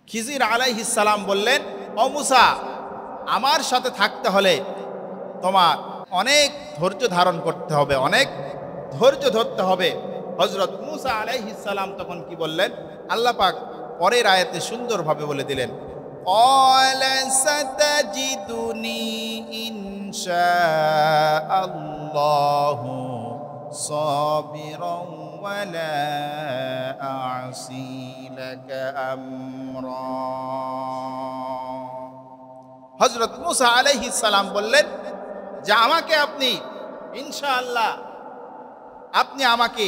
খিজির আলাইহিস সালাম বললেন, ও মুসা, আমার সাথে থাকতে হলে তোমার অনেক ধৈর্য ধারণ করতে হবে, অনেক ধৈর্য ধরতে হবে। হযরত মুসা আলাইহিস সালাম তখন কি বললেন? আল্লাহ পাক পরের আয়াতে সুন্দরভাবে বলে দিলেন, ক্বালা সাতাজিদুনি ইনশাআল্লাহু সাবিরান ওয়ালা আ'সি লাকা আমরা। হযরত মুসা আলাইহিস সালাম বললেন যে আমাকে আপনি ইনশাআল্লাহ আপনি আমাকে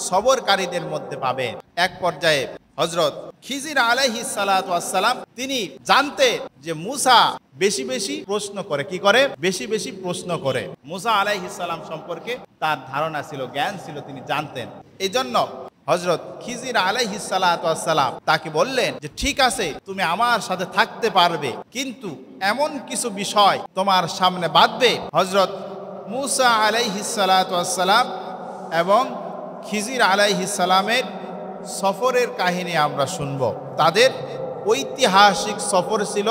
সবরকারীদের মধ্যে পাবেন। এক পর্যায়ে হযরত খিজির আলাইহিস সালাতু ওয়াস সালাম তিনি জানতেন যে মুসা বেশি বেশি প্রশ্ন করে, কি করে? বেশি বেশি প্রশ্ন করে। মুসা আলাইহিস সালাম সম্পর্কে তার ধারণা ছিল, জ্ঞান ছিল, তিনি জানতেন। এই জন্য হযরত খিজির আলাইহিস সালাতু ওয়াস সালাম তাকে বললেন যে ঠিক আছে, তুমি আমার সাথে থাকতে পারবে, কিন্তু এমন কিছু বিষয় তোমার সামনে বাঁধবে। হযরত মুসা আলাইহিস সালাতু ওয়াস সালাম এবং খিজির আলাইহিস সালামের সফরের কাহিনী আমরা শুনব। তাদের ঐতিহাসিক সফর ছিল।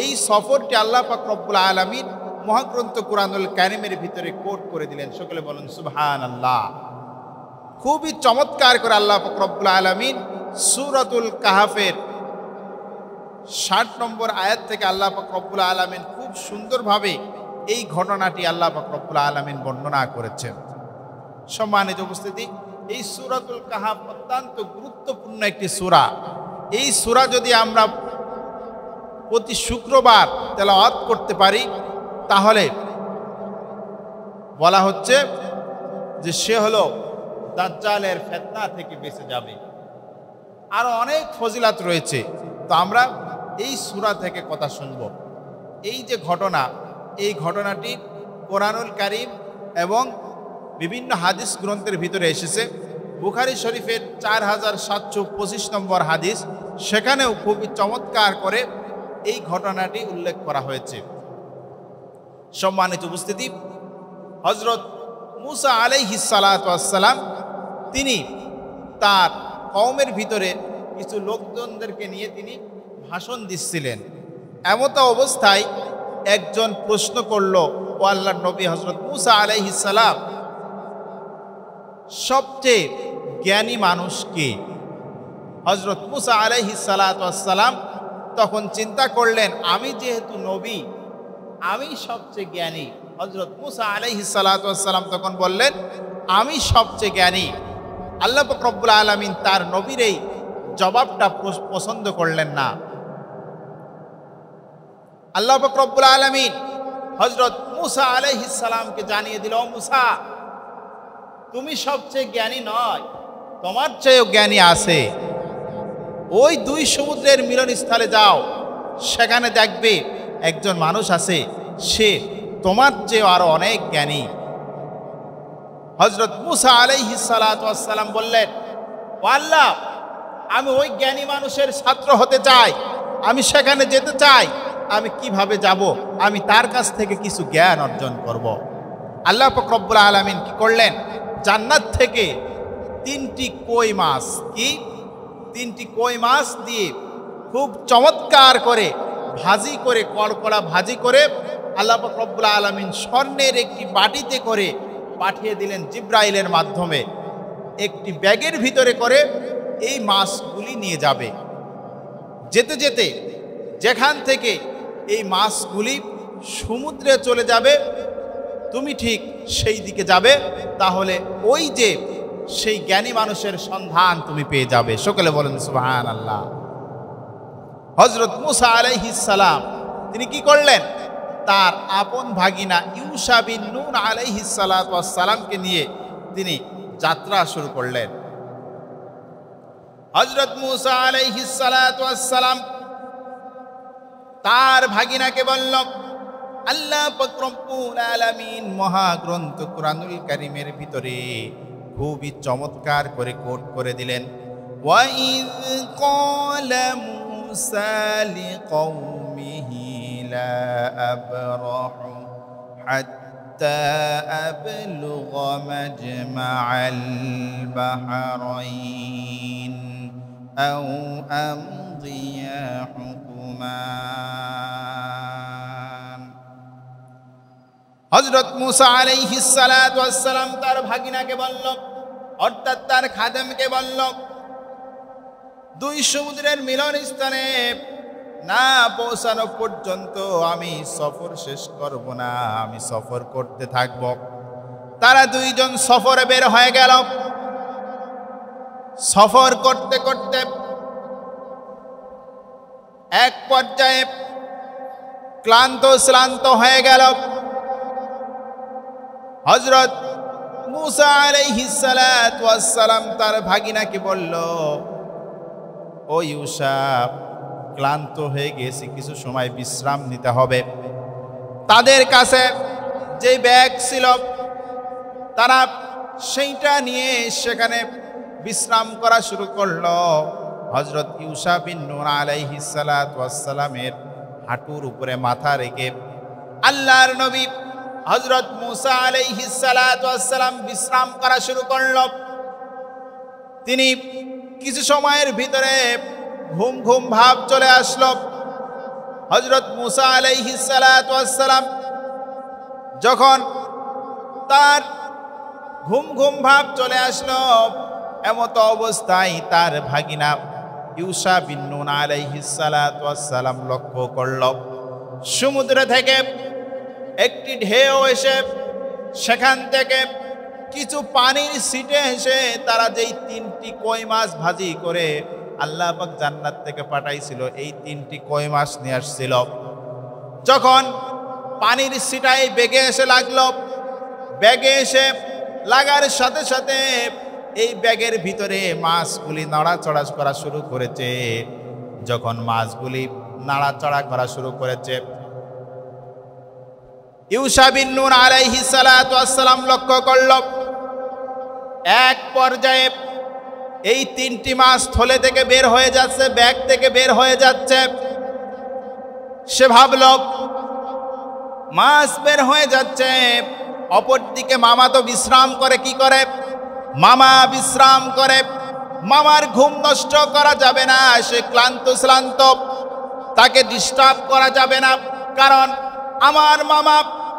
এই সফরটি আল্লাহ পাক রব্বুল আলামিন মহাগ্রন্থ কুরআনুল কারীমের ভিতরে কোট করে দিলেন। সকলে বলুন সুবহানাল্লাহ। খুবই চমৎকার করে আল্লাহ পাক রব্বুল আলামিন সূরাতুল কাহফের ৬০ নম্বর আয়াত থেকে আল্লাহ পাক রব্বুল আলামিন খুব সুন্দরভাবে এই ঘটনাটি আল্লাহ পাক রব্বুল আলামিন বর্ণনা করেছেন। সম্মানিত উপস্থিতি, এই সূরাতুল কাহফ অত্যন্ত গুরুত্বপূর্ণ একটি সূরা। এই সূরা যদি আমরা প্রতি শুক্রবার তেলাওয়াত করতে পারি, তাহলে বলা হচ্ছে যে সে হলো দাজ্জালের ফিতনা থেকে বেঁচে যাবে। আরো অনেক ফজিলাত রয়েছে, তো আমরা এই সূরা থেকে কথা শুনব। এই যে ঘটনা, এই ঘটনাটি কোরআনুল কারীম এবং বিভিন্ন হাদিস গ্রন্থের ভিতরে এসেছে। বুখারী শরীফের 4725 নম্বর হাদিস, সেখানেও খুবই চমৎকার করে এই ঘটনাটি উল্লেখ করা হয়েছে। সম্মানিত উপস্থিতি, হযরত মুসা আলাইহিস সালাতু ওয়াস সালাম তিনি তার কওমের ভিতরে কিছু লোকজনদেরকে নিয়ে তিনি ভাষণ দিচ্ছিলেন। এমত অবস্থায় একজন প্রশ্ন করল, ও আল্লাহর নবী হযরত মুসা আলাইহিস সালাম, সবচেয়ে জ্ঞানী মানুষ কে? হযরত মুসা আলাইহিস সালাতু ওয়াস সালাম তখন চিন্তা করলেন, আমি যেহেতু নবী, আমি সবচেয়ে জ্ঞানী। হযরত মুসা আলাইহিস সালাতু ওয়াস সালাম তখন বললেন, আমি সবচেয়ে জ্ঞানী। আল্লাহ পাক রব্বুল আলামিন তার নবীর এই জবাবটা পছন্দ করলেন না। আল্লাহ পাক রব্বুল আলামিন হযরত মুসা আলাইহিস সালামকে জানিয়ে দিল, ও মুসা, তুমি সবচেয়ে জ্ঞানী নয়, তোমার চেয়েও জ্ঞানী আছে। ওই দুই সমুদ্রের মিলনস্থলে যাও, সেখানে দেখবে একজন মানুষ আছে, সে তোমার চেয়েও আরো অনেক জ্ঞানী। হযরত মুসা আলাইহিস সালাতু ওয়াস সালাম বললেন, ও আল্লাহ, আমি ওই জ্ঞানী মানুষের ছাত্র হতে চাই, আমি সেখানে যেতে চাই। আমি কিভাবে যাব? আমি তার কাছ থেকে কিছু জ্ঞান অর্জন করব। আল্লাহ পাক রব্বুল আলামিন কি করলেন? জান্নাত থেকে 3টি কই মাছ, কি 3টি কই মাছ দিয়ে খুব চমৎকার করে ভাজি করে, কড়কড়া ভাজি করে আল্লাহ পাক রব্বুল আলামিন স্বর্ণের একটি বাটিতে করে পাঠিয়ে দিলেন জিব্রাইলের মাধ্যমে। একটি ব্যাগের ভিতরে করে এই মাছগুলি নিয়ে যাবে। যেতে যেতে যেখান থেকে এই মাছগুলি সমুদ্রে চলে যাবে, তুমি ঠিক সেই দিকে যাবে, তাহলে ওই যে সেই জ্ঞানী মানুষের সন্ধান তুমি পেয়ে যাবে। সকলে বলেন সুবহানাল্লাহ। হযরত মুসা আলাইহিস সালাম তিনি কি করলেন? তার আপন ভাগিনা ইউশা বিন নুন আলাইহিস সালাতু ওয়াস সালামকে নিয়ে তিনি যাত্রা শুরু করলেন। হযরত মুসা আলাইহিস সালাতু ওয়াস সালাম তার ভাগিনাকে বলল, আল্লাহ পাক রব্বুল আলামিন মহাগ্রন্থ কুরআনুল কারীমের ভিতরে খুবই চমৎকার করে কোট করে দিলেন, ওয়াইয ক্বালা মুসা লিকওমিহি লা আবরাহু হাত্তা আবলুগা মাজমাআল বাহরাইন আও আমদিয়া يحكمان হযরত মুসা আলাইহিস সালাতু ওয়াস সালাম তার ভাগিনাকে বলল, অর্থাৎ তার খাদেমকে বলল, দুই সমুদ্রের মিলন স্থানে না পৌঁছানো পর্যন্ত আমি সফর শেষ করব না, আমি সফর করতে থাকব। তারা দুইজন সফরে বের হয়ে গেল। সফর করতে করতে এক পর্যায়ে ক্লান্ত হয়ে গেল। হযরত মুসা আলাইহিস সালাতু ওয়াস সালাম তার ভাগিনাকে বলল, ও ইউসা, ক্লান্ত হয়ে গেছি, কিছু সময় বিশ্রাম নিতে হবে। তাদের কাছে যে ব্যাগ ছিল তারা সেইটা নিয়ে সেখানে বিশ্রাম করা শুরু করলো। হযরত ইউসা বিন নূন আলাইহিস সালাতু ওয়াস সালামের হাঁটুর উপরে মাথা রেখে আল্লাহর নবী হযরত মুসা আলাইহিস সালাতু ওয়াস সালাম বিশ্রাম করা শুরু করল। তিনি কিছু সময়ের ভিতরে ঘুম ঘুম ভাব চলে আসলো। হযরত মুসা আলাইহিস সালাতু ওয়াস সালাম যখন তার ঘুম ঘুম ভাব চলে আসলো, এমত অবস্থায় তার ভাগিনা ইউসা বিন নূন আলাইহিস সালাতু ওয়াস সালাম লক্ষ্য করল সমুদ্র থেকে একটি ঢেউ এসে সেখান থেকে কিছু পানির ছিটে এসে তারা যেই 3টি কই মাছ ভাজি করে আল্লাহ পাক জান্নাত থেকে পাঠাইছিল, এই 3টি কই মাছ নিয়ে আসছিল। যখন পানির ছিটায় বেগে এসে লাগলো, ব্যাগে এসে লাগার সাথে সাথে এই ব্যাগের ভিতরে মাছগুলি নাড়াচড়া করা শুরু করেছে। যখন মাছগুলি নাড়াচড়া করা শুরু করেছে, ইউসা বিন নূন আলাইহিস সালাতু ওয়াস সালাম লক্ষ্য করল এক পর্যায়ে এই 3টি মাছ থলে থেকে বের হয়ে যাচ্ছে, ব্যাগ থেকে বের হয়ে যাচ্ছে। সে ভাবল মাছ বের হয়ে যাচ্ছে, অপরদিকে মামা তো বিশ্রাম করে। কি করে? মামা বিশ্রাম করে। মামার ঘুম নষ্ট করা যাবে না, সে ক্লান্ত, তাকে ডিস্টার্ব করা যাবে না। কারণ আমার মামা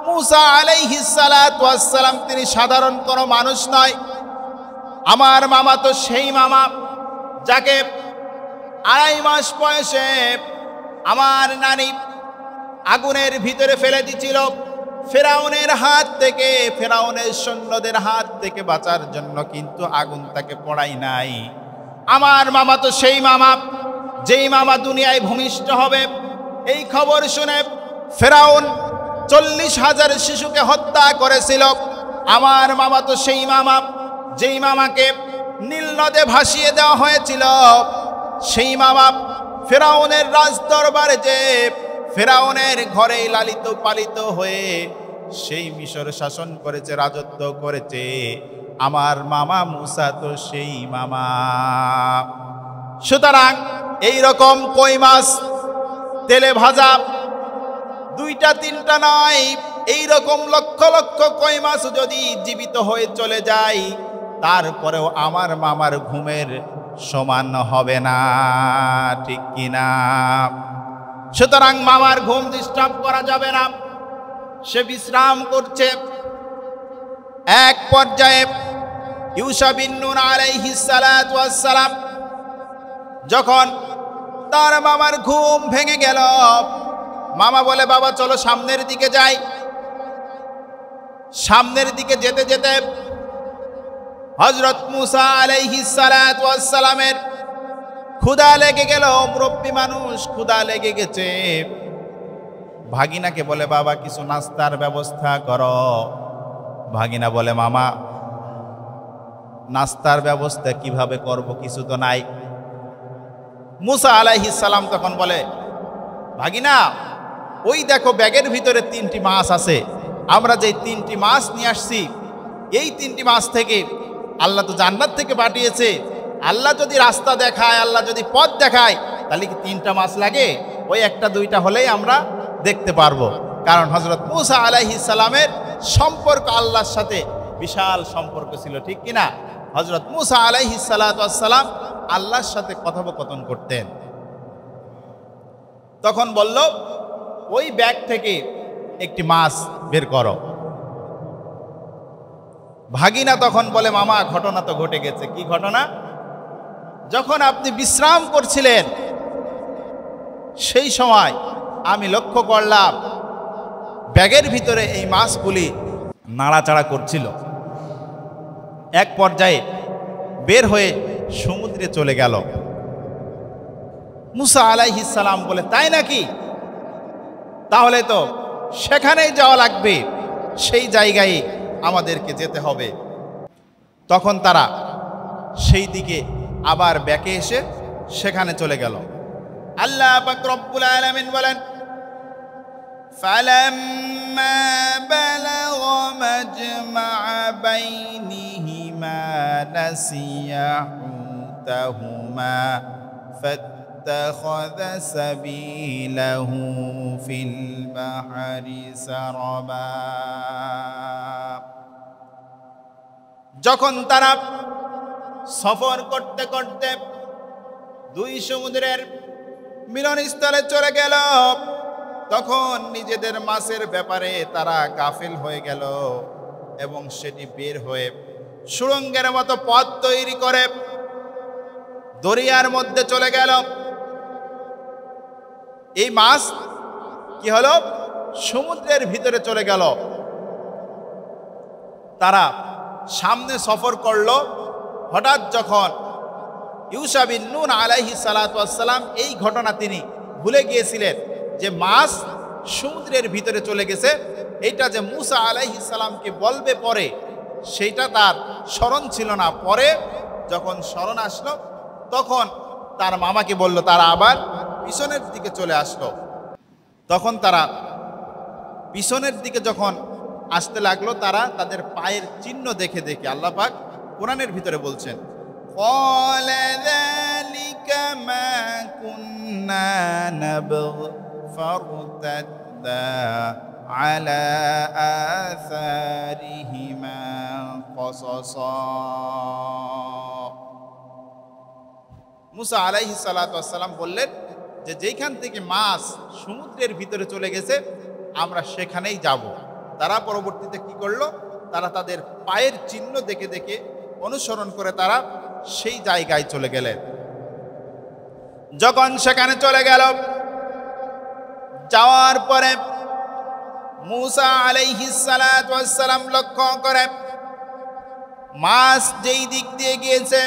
মুসা আলাইহিস সালাতু ওয়াস সালাম তিনি সাধারণ কোনো মানুষ নয়। আমার মামা তো সেই মামা যাকে 2.5 মাস বয়সে আমার নানি আগুনের ভিতরে ফেলে দিয়েছিল ফেরাউনের হাত থেকে, ফেরাউনের সৈন্যদের হাত থেকে বাঁচার জন্য, কিন্তু আগুন তাকে পড়াই নাই। আমার মামা তো সেই মামা যেই মামা দুনিয়ায় ভূমিষ্ঠ হবে। এই খবর শুনে ফেরাউন 40,000 শিশুকে হত্যা করেছিল। আমার মামা তো সেই মামা যেই মামাকে নীল নদে ভাসিয়ে দেওয়া হয়েছিল। সেই মামা ফেরাউনের রাজদরবারে যে ফেরাউনের ঘরে লালিত পালিত হয়ে সেই মিশর শাসন করেছে, রাজত্ব করেছে। আমার মামা মুসা তো সেই মামা। সুতরাং এইরকম কই মাছ তেলে ভাজা 2টা 3টা নয়, এইরকম লক্ষ লক্ষ কই মাছ যদি জীবিত হয়ে চলে যায়, তারপরেও আমার মামার ঘুমের সমান হবে না, ঠিক কিনা? সুতরাং মামার ঘুম ডিস্টার্ব করা যাবে না। সে বিশ্রাম করছে। এক পর্যায়ে ইউসা বিন নূন আলাইহিস সালাতু ওয়াস সালাম যখন তার মামার ঘুম ভেঙে গেল, মামা বলে, বাবা চলো সামনের দিকে যাই। সামনের দিকে যেতে যেতে হযরত মুসা আলাইহিস সালাতু ওয়াস সালামের ক্ষুধা লেগে গেল। মুরব্বী মানুষ, ক্ষুধা লেগে গেছে। ভাগিনাকে বলে, বাবা কিছু নাস্তার ব্যবস্থা করো। ভাগিনা বলে, মামা নাস্তার ব্যবস্থা কিভাবে করব, কিছু তো নাই। মুসা আলাইহিস সালাম তখন বলে, ভাগিনা ওই দেখো ব্যাগের ভিতরে 3টি মাছ আছে। আমরা যে 3টি মাছ নিয়ে আসছি, এই 3টি মাছ থেকে আল্লাহ তো জান্নাত থেকে পাঠিয়েছে। আল্লাহ যদি রাস্তা দেখায়, আল্লাহ যদি পথ দেখায়, তাহলে কি 3টা মাছ লাগে? ওই 1টা 2টা হলেই আমরা দেখতে পারবো। কারণ হযরত মুসা আলাইহিস সালামের সম্পর্ক আল্লাহর সাথে বিশাল সম্পর্ক ছিল, ঠিক কিনা? হযরত মুসা আলাইহিস সালাতু ওয়াস সালাম আল্লাহর সাথে কথোপকথন করতেন। তখন বলল, ওই ব্যাগ থেকে একটি মাছ বের করো। ভাগিনা তখন বলে, মামা ঘটনা তো ঘটে গেছে। কি ঘটনা? যখন আপনি বিশ্রাম করছিলেন সেই সময় আমি লক্ষ্য করলাম ব্যাগের ভিতরে এই মাছগুলি নাড়াচাড়া করছিল। এক পর্যায়ে বের হয়ে সমুদ্রে চলে গেল। মুসা আলাইহিস সালাম বলে, তাই নাকি? তাহলে তো সেখানেই যাওয়া লাগবে, সেই জায়গায় আমাদেরকে যেতে হবে। তখন তারা সেই দিকে আবার ব্যাকে এসে সেখানে চলে গেল। আল্লাহ পাক রব্বুল আলামিন বলেন, ফালাম্মা বালাগা মাজমা'a বাইনিহিমা নাসিয়া হুতাহুমা ফাত্তাখাযা সাবিলাহু ফিল বাহরি সারাবা। যখন তারা সফর করতে করতে দুই সমুদ্রের মিলনস্থলে চলে গেল, তখন নিজেদের মাছের ব্যাপারে তারা গাফিল হয়ে গেল এবং সেটি বের হয়ে সুড়ঙ্গের মতো পথ তৈরি করে দরিয়ার মধ্যে চলে গেল। এই মাছ কি হলো? সমুদ্রের ভিতরে চলে গেল। তারা সামনে সফর করলো। হঠাৎ যখন ইউশা বিন নুন আলাইহিস সালাতু ওয়াস সালাম, এই ঘটনা তিনি ভুলে গিয়েছিলেন যে মাছ সমুদ্রের ভিতরে চলে গেছে, এইটা যে মুসা আলাইহিস সালামকে বলবে পরে, সেইটা তার স্মরণ ছিল না। পরে যখন স্মরণ আসলো তখন তার মামাকে বলল, তারা আবার পিছনের দিকে চলে আসলো। তখন তারা পিছনের দিকে যখন আসতে লাগলো, তারা তাদের পায়ের চিহ্ন দেখে দেখে, আল্লাহ পাক কোরআনের ভিতরে বলছেন, قال ذلك ما كنا نبغ فارتدا على آثارهما قصصا। মুসা আলাইহিস সালাতু ওয়াস সালাম বললেন যে যেখান থেকে মাছ সমুদ্রের ভিতরে চলে গেছে আমরা সেখানেই যাব। তারা পরবর্তীতে কি করলো? তারা তাদের পায়ের চিহ্ন দেখে দেখে অনুসরণ করে তারা সেই জায়গায় চলে গেলেন। যখন সেখানে চলে গেল, যাওয়ার পরে মুসা আলাইহিস সালাতু ওয়াস সালাম লক্ষ্য করে মাছ যেই দিক দিয়ে গিয়েছে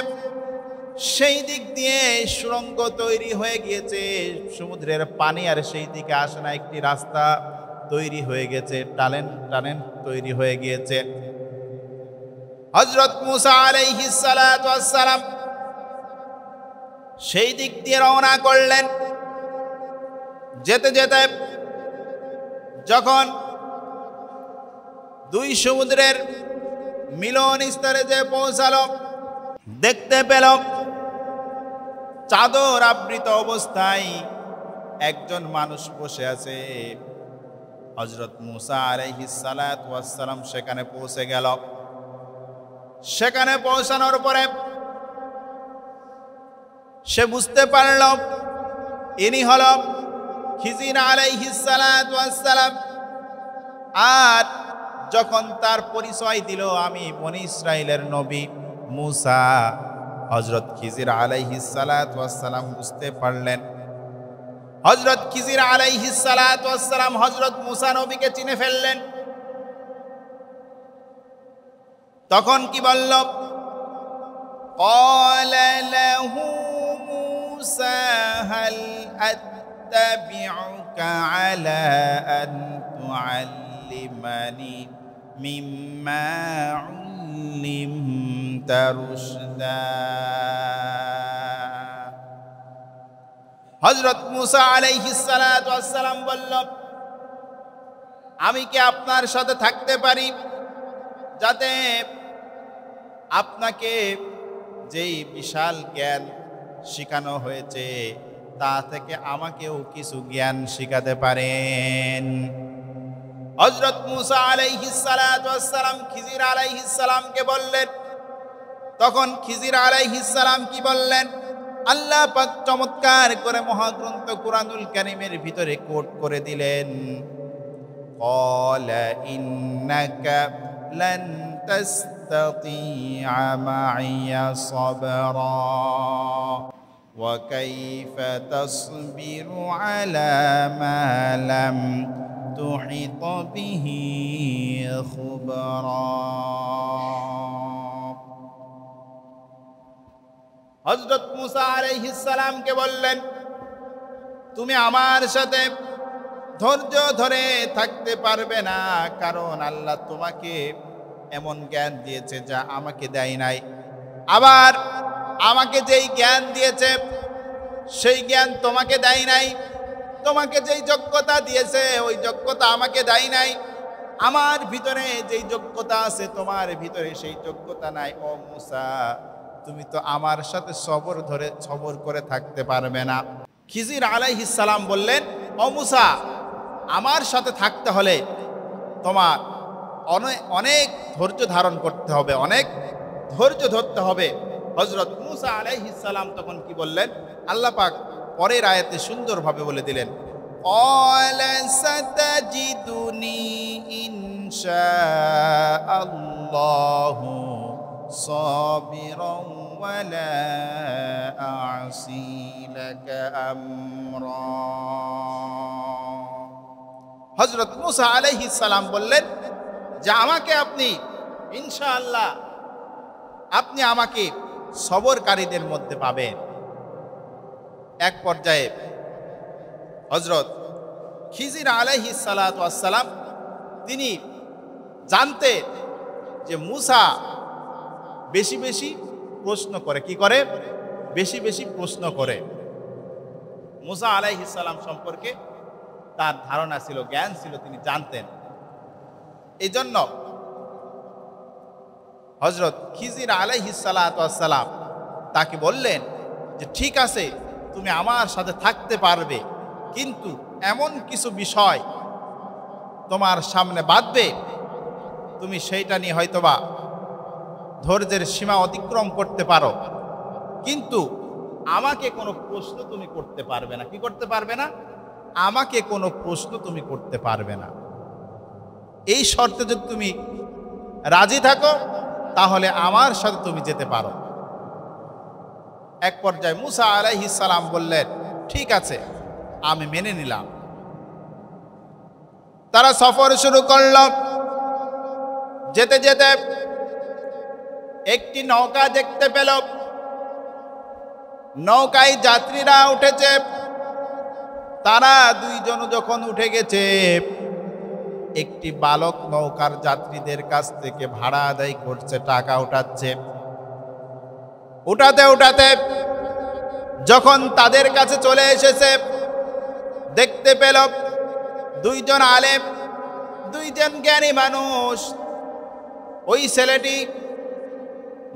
সেই দিক দিয়ে সুড়ঙ্গ তৈরি হয়ে গিয়েছে। সমুদ্রের পানি আর সেই দিকে আসে না, একটি রাস্তা তৈরি হয়ে গেছে, টানেল তৈরি হয়ে গিয়েছে। হযরত মুসা আলাইহিস সালাতু ওয়াস সালাম সেই দিক দিয়ে রওনা করলেন। যেতে যেতে যখন দুই সমুদ্রের মিলন স্তরে যে পৌঁছালো, দেখতে পেল চাদর আবৃত অবস্থায় একজন মানুষ বসে আছে। হযরত মুসা আলাইহিস সালাতু ওয়াস সালাম সেখানে পৌঁছে গেল। সেখানে পৌঁছানোর পরে সে বুঝতে পারল ইনি হল খিজির আলাইহিস সালাতু ওয়াস সালাম। আর যখন তার পরিচয় দিল, আমি বনি ইসরাইলের নবী মুসা, হযরত খিজির আলাইহিস সালাতু ওয়াস সালাম বুঝতে পারলেন। হযরত খিজির আলাইহিস সালাতু ওয়াস সালাম হযরত মুসা নবীকে চিনে ফেললেন। তখন কি বলল? قال له موسى هل أتبعك على أن تعلمني مما علمت رشدا। হযরত মুসা আলাইহিস সালাতু ওয়াস সালাম বলল, আমি কি আপনার সাথে থাকতে পারি যাতে আপনাকে যেই বিশাল জ্ঞান শেখানো হয়েছে তা থেকে আমাকেও কিছু জ্ঞান শেখাতে পারেন? হযরত মুসা আলাইহিস সালাতু ওয়াস সালাম খিজির আলাইহিস সালামকে বললেন। তখন খিজির আলাইহিস সালাম কি বললেন? আল্লাহ পাক চমৎকার করে মহাগ্রন্থ কুরআনুল কারীমের ভিতরে কোট করে দিলেন, ক্বালা ইন্নাকা লান তাসতাতিআ মাইয়া সাবরা ওয়া কাইফা তাসবিরু আলা মা লাম তুহিত বিহি খুবরা। হযরত মুসা আলাইহিস সালামকে বললেন, তুমি আমার সাথে ধৈর্য ধরে থাকতে পারবে না, কারণ আল্লাহ তোমাকে এমন জ্ঞান দিয়েছে যা আমাকে দেয় নাই। আবার আমাকে যেই জ্ঞান দিয়েছে সেই জ্ঞান তোমাকে দেয় নাই। তোমাকে যেই যোগ্যতা দিয়েছে ওই যোগ্যতা আমাকে দেয় নাই। আমার ভিতরে যেই যোগ্যতা আছে তোমার ভিতরে সেই যোগ্যতা নাই। ও মুসা, তুমি তো আমার সাথে সবর করে থাকতে পারবে না। খিজির আলাইহিস সালাম বললেন, ও মুসা, আমার সাথে থাকতে হলে তোমার অনেক ধৈর্য ধারণ করতে হবে, অনেক ধৈর্য ধরতে হবে। হযরত মুসা আলাইহিস সালাম তখন কি বললেন? আল্লাহ পাক পরের আয়াতে সুন্দরভাবে বলে দিলেন, ক্বালা সাতাজিদুনি ইনশাআল্লাহু সাবিরান ওয়া লা আ'সি লাকা আমরা। হযরত মুসা আলাইহিস সালাম বললেন যে আমাকে আপনি ইনশাআল্লাহ আপনি আমাকে সবরকারীদের মধ্যে পাবেন। এক পর্যায়ে হযরত খিজির আলাইহিস সালাতু ওয়াস সালাম তিনি জানতেন যে মুসা বেশি বেশি প্রশ্ন করে। কি করে? বেশি বেশি প্রশ্ন করে। মুসা আলাইহিস সালাম সম্পর্কে তার ধারণা ছিল, জ্ঞান ছিল, তিনি জানতেন। এই জন্য হযরত খিজির আলাইহিস সালাতু ওয়াস সালাম তাকে বললেন যে ঠিক আছে, তুমি আমার সাথে থাকতে পারবে, কিন্তু এমন কিছু বিষয় তোমার সামনে বাঁধবে, তুমি সেইটা নিয়ে হয়তোবা ধৈর্যের সীমা অতিক্রম করতে পারো, কিন্তু আমাকে কোনো প্রশ্ন তুমি করতে পারবে না। কি করতে পারবে না? আমাকে কোনো প্রশ্ন তুমি করতে পারবে না। এই শর্তে যদি তুমি রাজি থাকো তাহলে আমার সাথে তুমি যেতে পারো। এক পর্যায়ে মুসা আলাইহিস সালাম বললেন, ঠিক আছে, আমি মেনে নিলাম। তারা সফর শুরু করল। যেতে যেতে একটি নৌকা দেখতে পেল। নৌকায় যাত্রীরা উঠেছে। তারা দুইজন যখন উঠে গেছে, একটি বালক নৌকার যাত্রীদের কাছ থেকে ভাড়া আদায় করছে, টাকা উঠাচ্ছে। উঠাতে উঠাতে যখন তাদের কাছে চলে এসেছে, দেখতে পেল দুইজন আলেম, দুইজন জ্ঞানী মানুষ। ওই ছেলেটি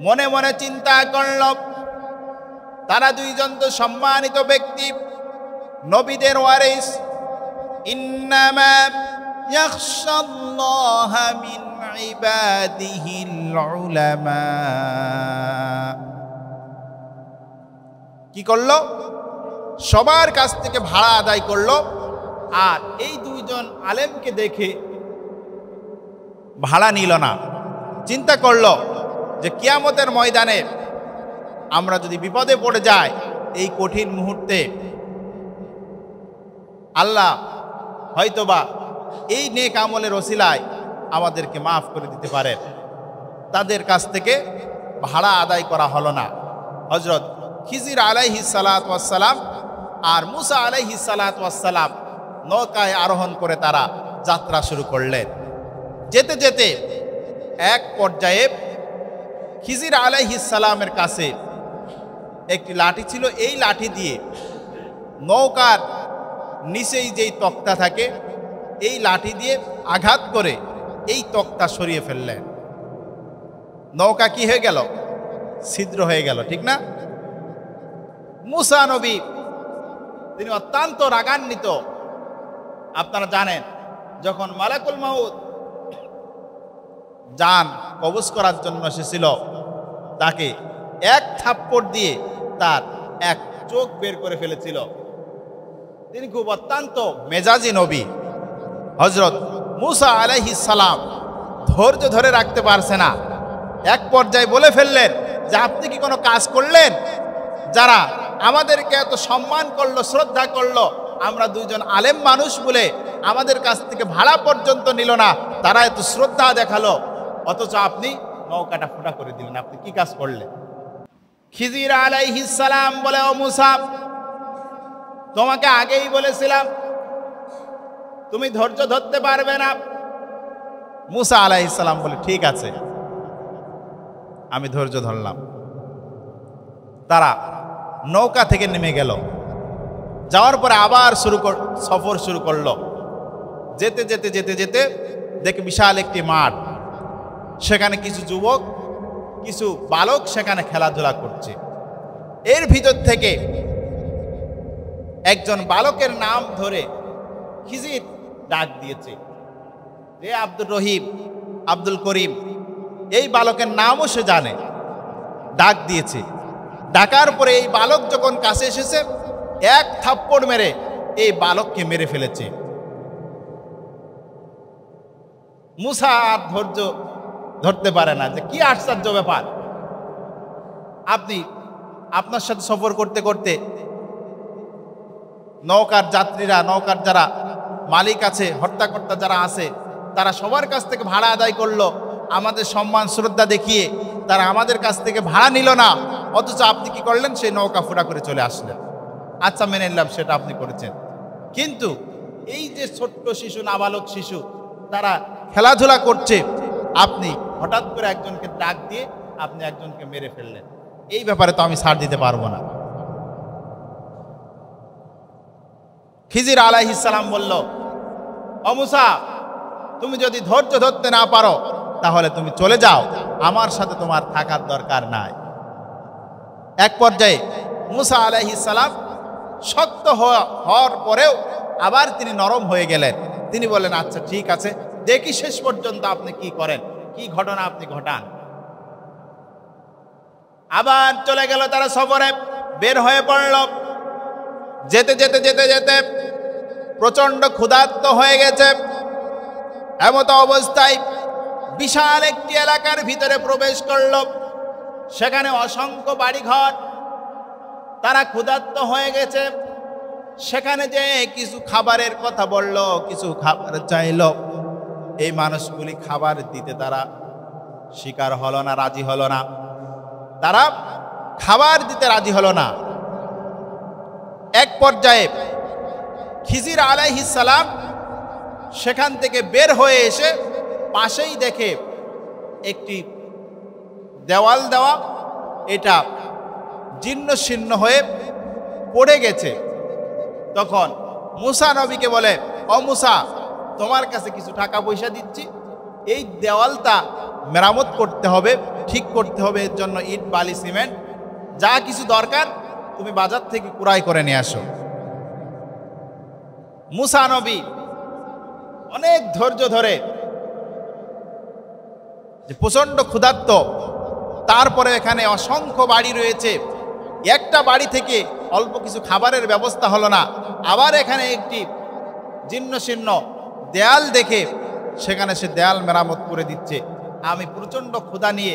মনে মনে চিন্তা করল, তারা দুইজন তো সম্মানিত ব্যক্তি, নবীদের ওয়ারিস। ইন্নামা ইয়াখশাল্লাহা মিন ইবাদিহিল উলামা। কি করলো? সবার কাছ থেকে ভাড়া আদায় করলো। আর এই দুইজন আলেমকে দেখে ভাড়া নিল না। চিন্তা করলো যে কিয়ামতের ময়দানে আমরা যদি বিপদে পড়ে যাই, এই কঠিন মুহূর্তে আল্লাহ হয়তোবা এই নেক আমলের ওসিলায় আমাদেরকে মাফ করে দিতে পারেন। তাদের কাছ থেকে ভাড়া আদায় করা হলো না। হযরত খিজির আলাইহিস সালাতু ওয়াস সালাম আর মুসা আলাইহিস সালাতু ওয়াস সালাম নৌকায় আরোহণ করে তারা যাত্রা শুরু করলেন। যেতে যেতে এক পর্যায়ে খিজির আলাইহিস সালামের কাছে একটি লাঠি ছিল। এই লাঠি দিয়ে নৌকার নিচেই যেই তক্তা থাকে, এই লাঠি দিয়ে আঘাত করে এই তক্তা সরিয়ে ফেললেন। নৌকা কি হয়ে গেল? ছিদ্র হয়ে গেল, ঠিক না? মুসা নবী তিনি অত্যন্ত রাগান্বিত। আপনারা জানেন, যখন মালাকুল মাউত জান কবজ করার জন্য এসেছিল, তাকে এক থাপ্পড় দিয়ে তার এক চোখ বের করে ফেলেছিল। তিনি খুব অত্যন্ত মেজাজি নবী। হযরত মূসা আলাইহিস সালাম ধৈর্য ধরে রাখতে পারছে না, এক পর্যায়ে বলে ফেললেন যে আপনি কি কোনো কাজ করলেন? যারা আমাদেরকে এত সম্মান করলো, শ্রদ্ধা করলো, আমরা দুইজন আলেম মানুষ বলে আমাদের কাছ থেকে ভাড়া পর্যন্ত নিল না, তারা এত শ্রদ্ধা দেখালো, অথচ আপনি নৌকাটা ফুটা করে দিলেন, আপনি কি কাজ করলেন? খিজির আলাইহিস সালাম বলে, ও মূসা, তোমাকে আগেই বলেছিলাম তুমি ধৈর্য ধরতে পারবে না। মূসা আলাইহিস সালাম বলে, ঠিক আছে, আমি ধৈর্য ধরলাম। তারা নৌকা থেকে নেমে গেল। যাওয়ার পরে আবার সফর শুরু করলো। যেতে যেতে যেতে যেতে দেখে বিশাল একটি মাঠ, সেখানে কিছু যুবক, কিছু বালক সেখানে খেলাধুলা করছে। এর ভিতর থেকে একজন বালকের নাম ধরে খিজির ডাক দিয়েছে, রে আব্দুর রহিম, আব্দুল করিম। এই বালকের নামও সে জানে, ডাক দিয়েছে। ডাকার পরে এই বালক যখন কাছে এসেছে, এক থাপ্পড় মেরে এই বালককে মেরে ফেলেছে। মূসা আর ধৈর্য ধরতে পারে না, যে কি আশ্চর্য ব্যাপার, আপনি আপনার সাথে সফর করতে করতে নৌকার যাত্রীরা, নৌকার যারা মালিক আছে, হর্তাকর্তা যারা আছে, তারা সবার কাছ থেকে ভাড়া আদায় করলো, আমাদের সম্মান শ্রদ্ধা দেখিয়ে তারা আমাদের কাছ থেকে ভাড়া নিল না, অথচ আপনি কি করলেন? সেই নৌকা ফুটা করে চলে আসলেন। আচ্ছা, মেনে নিলাম সেটা আপনি করেছেন, কিন্তু এই যে ছোট্ট শিশু, নাবালক শিশু, তারা খেলাধুলা করছে, আপনি হঠাৎ করে একজনকে ডাক দিয়ে আপনি একজনকে মেরে ফেললেন, এই ব্যাপারে তো আমি ছাড় দিতে পারবো না। খিজির আলাইহিস সালাম বলল, ও মূসা, তুমি যদি ধৈর্য ধরতে না পারো তাহলে তুমি চলে যাও, আমার সাথে তোমার থাকার দরকার নাই। এক পর্যায়ে মূসা আলাইহিস সালাম শক্ত হওয়ার পরেও আবার তিনি নরম হয়ে গেলেন। তিনি বললেন, আচ্ছা ঠিক আছে, দেখি শেষ পর্যন্ত আপনি কি করেন, কি ঘটনা আপনি ঘটান। আবার চলে গেল, তারা সফরে বের হয়ে পড়ল। যেতে যেতে যেতে যেতে প্রচন্ড ক্ষুধার্ত হয়ে গেছে। এমত অবস্থায় বিশাল একটি এলাকার ভিতরে প্রবেশ করল। সেখানে অসংখ্য বাড়িঘর। তারা ক্ষুধার্ত হয়ে গেছে। সেখানে যে কিছু খাবারের কথা বলল, কিছু খাবার চাইল। এই মানুষগুলি খাবার দিতে তারা স্বীকার হলো না, রাজি হলো না। তারা খাবার দিতে রাজি হলো না। এক পর্যায়ে খিজির আলাইহিস সালাম সেখান থেকে বের হয়ে এসে পাশেই দেখে একটি দেওয়াল দেওয়া, এটা জীর্ণ শীর্ণ হয়ে পড়ে গেছে। তখন মূসা নবীকে বলে, ও মূসা, তোমার কাছে কিছু টাকা পয়সা দিচ্ছি, এই দেওয়ালটা মেরামত করতে হবে, ঠিক করতে হবে, এর জন্য ইট, বালি, সিমেন্ট যা কিছু দরকার তুমি বাজার থেকে কুড়াই করে নিয়ে আসো। মূসা নবী অনেক ধৈর্য ধরে, যে প্রচন্ড ক্ষুধার্ত, তারপরে এখানে অসংখ্য বাড়ি রয়েছে, একটা বাড়ি থেকে অল্প কিছু খাবারের ব্যবস্থা হলো না। আবার এখানে একটি জীর্ণ শীর্ণ দেয়াল দেখে সেখানে সে দেয়াল মেরামত করে দিচ্ছে। আমি প্রচন্ড ক্ষুধা নিয়ে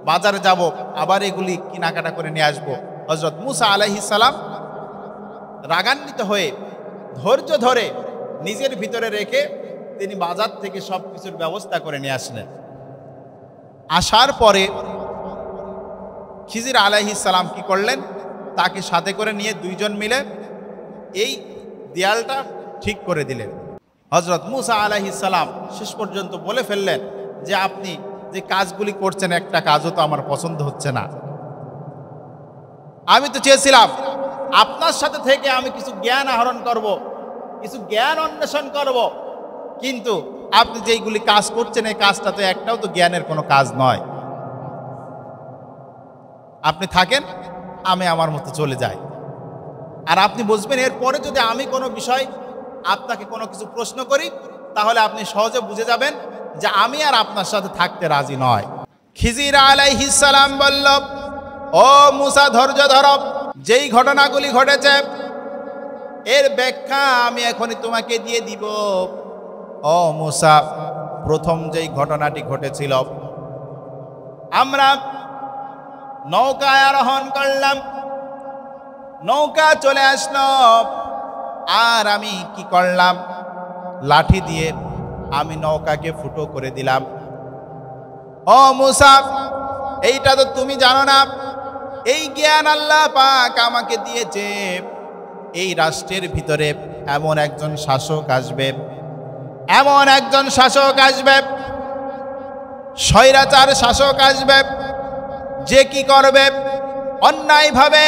বাজারে যাব, আবার এগুলি কেনাকাটা করে নিয়ে আসবো। হযরত মূসা আলাইহিস সালাম রাগান্বিত হয়ে ধৈর্য ধরে নিজের ভিতরে রেখে তিনি বাজার থেকে সব কিছুর ব্যবস্থা করে নিয়ে আসলেন। আসার পরে খিজির আলাইহিস সালাম কি করলেন? তাকে সাথে করে নিয়ে দুইজন মিলে এই দেয়ালটা ঠিক করে দিলেন। হযরত মূসা আলাইহিস সালাম শেষ পর্যন্ত বলে ফেললেন যে আপনি যে কাজগুলি করছেন, একটা কাজও তো আমার পছন্দ হচ্ছে না। আমি তো চেয়েছিলাম আপনার সাথে থেকে আমি কিছু জ্ঞান আহরণ করব, কিছু জ্ঞান অন্বেষণ করব, কিন্তু আপনি যেইগুলি কাজ করছেন এই কাজটা তো একটাও তো জ্ঞানের কোনো কাজ নয়। আপনি থাকেন, আমি আমার মতো চলে যাই। আর আপনি বুঝবেন, এরপরে যদি আমি কোনো বিষয় আপনাকে কোনো কিছু প্রশ্ন করি, তাহলে আপনি সহজে বুঝে যাবেন যে আমি আর আপনার সাথে থাকতে রাজি নয়। খিজির আলাইহিস সালাম বলল, ও মূসা, ধৈর্য ধরো, যেই ঘটনাগুলি ঘটেছে এর ব্যাখ্যা আমি এখনই তোমাকে দিয়ে দিব। ও মুসা, প্রথম যেই ঘটনাটি ঘটেছিল, আমরা নৌকায় আরোহণ করলাম, নৌকা চলে আসলো, আর আমি কি করলাম, লাঠি দিয়ে আমি নৌকাকে ফুটো করে দিলাম। ও মুসা, এইটা তো তুমি জানো না, এই জ্ঞান আল্লাহ পাক আমাকে দিয়েছে। এই রাষ্ট্রের ভিতরে এমন একজন শাসক আসবে, এমন একজন শাসক আসবে, স্বৈরাচার শাসক আসবে, যে কি করবে, অন্যায়ভাবে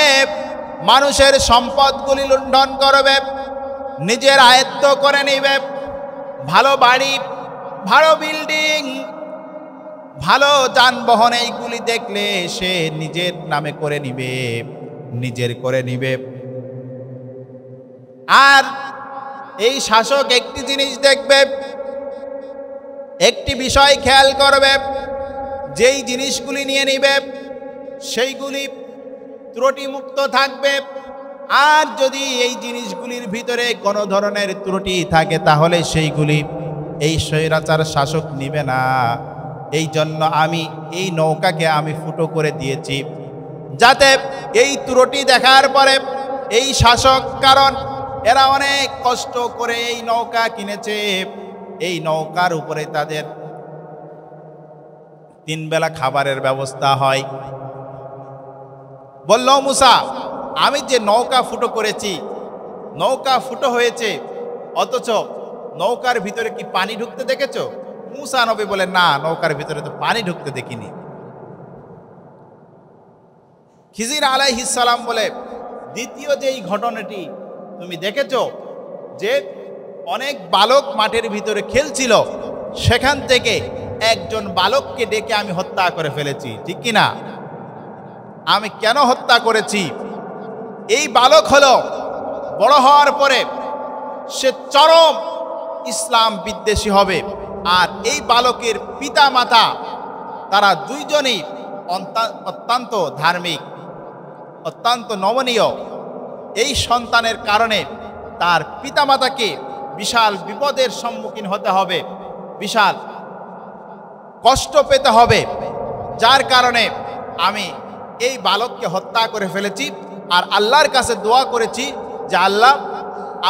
মানুষের সম্পদগুলি লুণ্ঠন করবে, নিজের আয়ত্ত করে নেবে, ভালো বাড়ি, ভালো বিল্ডিং, ভালো যানবাহন এইগুলি দেখলে সে নিজের নামে করে নিবে, নিজের করে নিবে। আর এই শাসক একটি জিনিস দেখবে, একটি বিষয় খেয়াল করবে, যেই জিনিসগুলি নিয়ে নিবে সেইগুলি ত্রুটিমুক্ত থাকবে। আর যদি এই জিনিসগুলির ভিতরে কোনো ধরনের ত্রুটি থাকে তাহলে সেইগুলি এই স্বৈরাচার শাসক নিবে না। এই জন্য আমি এই নৌকাকে আমি ফুটো করে দিয়েছি, যাতে এই ত্রুটি দেখার পরে এই শাসক, কারণ এরা অনেক কষ্ট করে এই নৌকা কিনেছে, এই নৌকার উপরে তাদের 3 বেলা খাবারের ব্যবস্থা হয়। বলল, মুসা, আমি যে নৌকা ফুটো করেছি, নৌকা ফুটো হয়েছে, অথচ নৌকার ভিতরে কি পানি ঢুকতে দেখেছো? মুসা নবী বলে, না, নৌকার ভিতরে তো পানি ঢুকতে দেখিনি। খিজির আলাইহিস সালাম বলে, দ্বিতীয় যে এই ঘটনাটি তুমি দেখেছো, যে অনেক বালক মাঠের ভিতরে খেলছিল, সেখান থেকে একজন বালককে ডেকে আমি হত্যা করে ফেলেছি, ঠিক কিনা? আমি কেন হত্যা করেছি? এই বালক হলো বড় হওয়ার পরে সে চরম ইসলাম বিদ্বেষী হবে, আর এই বালকের পিতা মাতা তারা দুইজনেই অত্যন্ত ধার্মিক, অত্যন্ত নমনীয়। এই সন্তানের কারণে তার পিতামাতাকে বিশাল বিপদের সম্মুখীন হতে হবে, বিশাল কষ্ট পেতে হবে, যার কারণে আমি এই বালককে হত্যা করে ফেলেছি। আর আল্লাহর কাছে দোয়া করেছি যে আল্লাহ,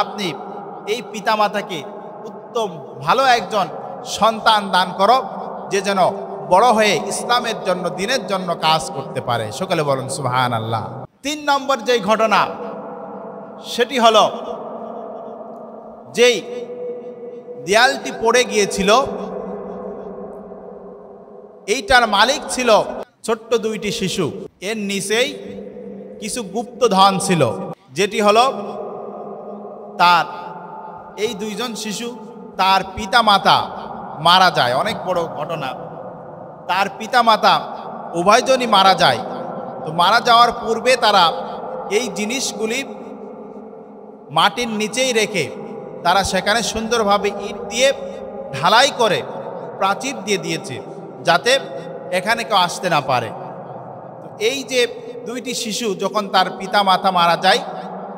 আপনি এই পিতামাতাকে উত্তম ভালো একজন সন্তান দান করো, যে যেন বড় হয়ে ইসলামের জন্য, দ্বীনের জন্য কাজ করতে পারে। সকলে বলুন সুবহানাল্লাহ। 3 নম্বর যেই ঘটনা, সেটি হলো যেই দেয়ালটি পড়ে গিয়েছিল, এইটার মালিক ছিল ছোট্ট 2টি শিশু। এর নিচেই কিছু গুপ্ত ধন ছিল, যেটি হলো তার এই 2জন শিশু, তার পিতা মাতা মারা যায়। অনেক বড় ঘটনা, তার পিতা মাতা উভয়জনই মারা যায়। তো মারা যাওয়ার পূর্বে তারা এই জিনিসগুলি মাটির নিচেই রেখে তারা সেখানে সুন্দরভাবে ইট দিয়ে ঢালাই করে প্রাচীর দিয়ে দিয়েছে, যাতে এখানে কেউ আসতে না পারে। তো এই যে 2টি শিশু যখন তার পিতা মাতা মারা যায়,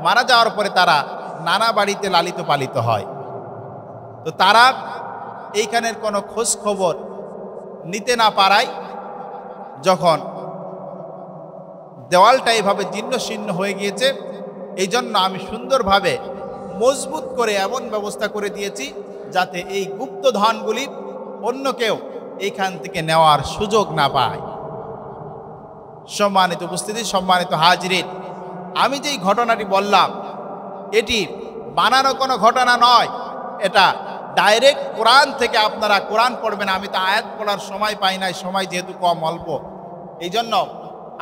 মারা যাওয়ার পরে তারা নানা বাড়িতে লালিত পালিত হয়। তো তারা এইখানের কোনো খোঁজ খবর নিতে না পারায়, যখন দেওয়ালটা এভাবে জীর্ণ শীর্ণ হয়ে গিয়েছে, এই জন্য আমি সুন্দরভাবে মজবুত করে এমন ব্যবস্থা করে দিয়েছি যাতে এই গুপ্ত ধনগুলি অন্য কেউ এইখান থেকে নেওয়ার সুযোগ না পায়। সম্মানিত উপস্থিতি, সম্মানিত হাজিরিন, আমি যেই ঘটনাটি বললাম এটি বানানো কোনো ঘটনা নয়, এটা ডাইরেক্ট কোরআন থেকে। আপনারা কোরআন পড়বেন, আমি তো আয়াত পড়ার সময় পাই নাই, সময় যেহেতু কম অল্প, এই জন্য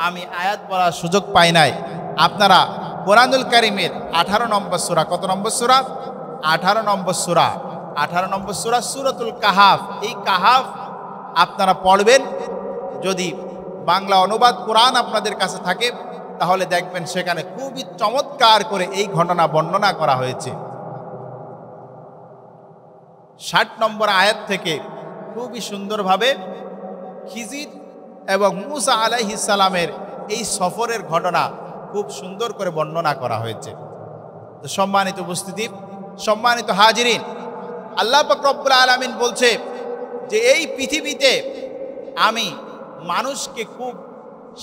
আমি আয়াত পড়ার সুযোগ পাই নাই। আপনারা কোরআনুল কারীমের 18 নম্বর সূরা, কত নম্বর সূরা? 18 নম্বর সূরা, 18 নম্বর সূরা সূরাতুল কাহাফ। এই কাহাফ আপনারা পড়বেন। যদি বাংলা অনুবাদ কোরআন আপনাদের কাছে থাকে তাহলে দেখবেন সেখানে খুবই চমৎকার করে এই ঘটনা বর্ণনা করা হয়েছে। 60 নম্বর আয়াত থেকে খুবই সুন্দরভাবে খিজির এবং মূসা আলাইহিস সালামের এই সফরের ঘটনা খুব সুন্দর করে বর্ণনা করা হয়েছে। তো সম্মানিত উপস্থিতি, সম্মানিত হাজিরিন, আল্লাহ পাক রব্বুল আলামিন বলছে যে এই পৃথিবীতে আমি মানুষকে খুব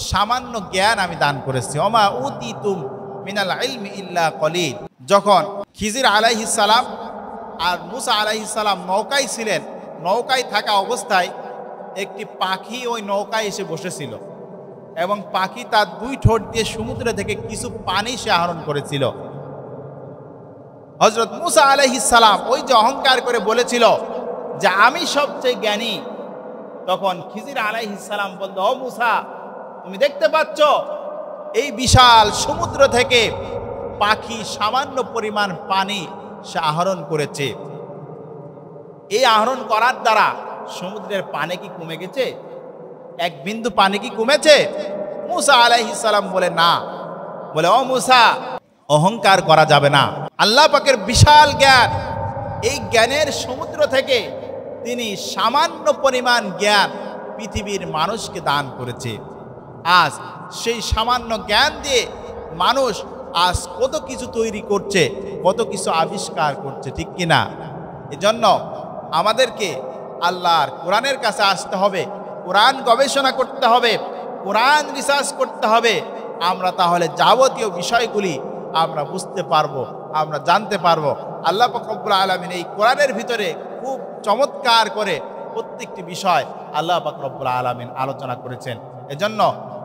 সামান্য জ্ঞান আমি দান করেছি। ওমা উতিতুম মিনাল ইলমি ইল্লা কলিল। যখন খিজির আলাইহিস সালাম আর মুসা আলাইহিস সালাম নৌকায় ছিলেন, নৌকায় থাকা অবস্থায় একটি পাখি ওই নৌকায় এসে বসেছিল এবং পাখি তার দুই ঠোঁট দিয়ে সমুদ্র থেকে কিছু পানি সে আহরণ করেছিল। হযরত মুসা আলাইহিস সালাম ওই যে অহংকার করে বলেছিল যে আমি সবচেয়ে জ্ঞানী, তখন খিজির আলাইহিস সালাম বলল, ও মুসা, তুমি দেখতে পাচ্ছ এই বিশাল সমুদ্র থেকে পাখি সামান্য পরিমাণ পানি সে আহরণ করেছে। এই আহরণ করার দ্বারা সমুদ্রের পানি কি কমে গেছে? এক বিন্দু পানি কি কমেছে? মুসা আলাইহিস সালাম বলে না। বলে, ও মুসা, অহংকার করা যাবে না। আল্লাহ পাকের বিশাল জ্ঞান, এই জ্ঞানের সমুদ্র থেকে তিনি সামান্য পরিমাণ জ্ঞান পৃথিবীর মানুষকে দান করেছে। আজ সেই সামান্য জ্ঞান দিয়ে মানুষ আজ কত কিছু তৈরি করছে, কত কিছু আবিষ্কার করছে, ঠিক কিনা? এজন্য আমাদেরকে আল্লাহর কোরআনের কাছে আসতে হবে, কোরআন গবেষণা করতে হবে, কোরআন রিসার্চ করতে হবে। আমরা তাহলে যাবতীয় বিষয়গুলি আমরা বুঝতে পারবো, আমরা জানতে পারবো। আল্লাহ পাক রব্বুল আলামিন এই কোরআনের ভিতরে খুব চমৎকার করে প্রত্যেকটি বিষয় আল্লাহ পাক রব্বুল আলামিন আলোচনা করেছেন। এজন্য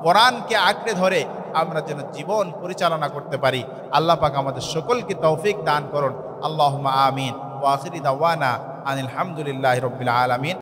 কোরআনকে আঁকড়ে ধরে আমরা যেন জীবন পরিচালনা করতে পারি। আল্লাহ পাক আমাদের সকলকে তৌফিক দান করুন। আল্লাহুম্মা আমিন। ওয়া আখিরি দাওয়ানা আনিল হামদুলিল্লাহি রাব্বিল আলামিন।